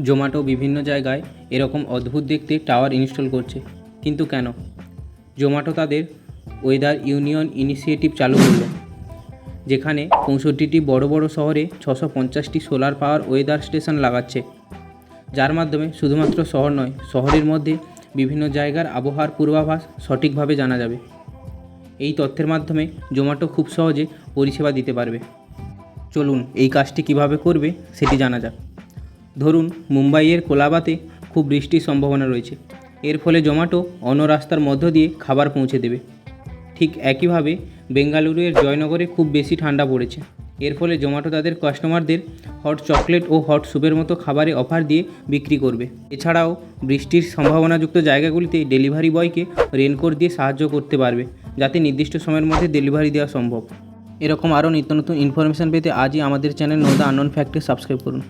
জোম্যাটো বিভিন্ন জায়গায় এরকম অদ্ভুত দেখতে টাওয়ার ইনস্টল করছে, কিন্তু কেন? জোম্যাটো তাদের ওয়েদার ইউনিয়ন ইনিশিয়েটিভ চালু করলো, যেখানে ৬৫টি বড় বড় শহরে ৬৫০টি সোলার পাওয়ার ওয়েদার স্টেশন লাগাচ্ছে, যার মাধ্যমে শুধুমাত্র শহর নয়, শহরের মধ্যে বিভিন্ন জায়গার আবহাওয়ার পূর্বাভাস সঠিকভাবে জানা যাবে। এই তথ্যের মাধ্যমে জোম্যাটো খুব সহজে পরিষেবা দিতে পারবে। চলুন এই কাজটি কিভাবে করবে সেটি জানা যাক। ধরুন মুম্বাইয়ের কোলাবাতে খুব বৃষ্টির সম্ভাবনা রয়েছে। এর ফলে জোম্যাটো অন্য রাস্তার মধ্য দিয়ে খাবার পৌঁছে দেবে। ঠিক একইভাবে বেঙ্গালুরুর জয়নগরে খুব বেশি ঠান্ডা পড়েছে। এর ফলে জোম্যাটো তাদের কাস্টমারদের হট চকলেট ও হট স্যুপের মতো খাবারে অফার দিয়ে বিক্রি করবে। এছাড়াও বৃষ্টির সম্ভাবনাযুক্ত জায়গাগুলিতে ডেলিভারি বয়কে রেনকোট দিয়ে সাহায্য করতে পারবে, যাতে নির্দিষ্ট সময়ের মধ্যে ডেলিভারি দেওয়া সম্ভব। এরকম আরও নিত্য নতুন ইনফরমেশান পেতে আজই আমাদের চ্যানেল নো দ্য আননোন ফ্যাক্টে সাবস্ক্রাইব করুন।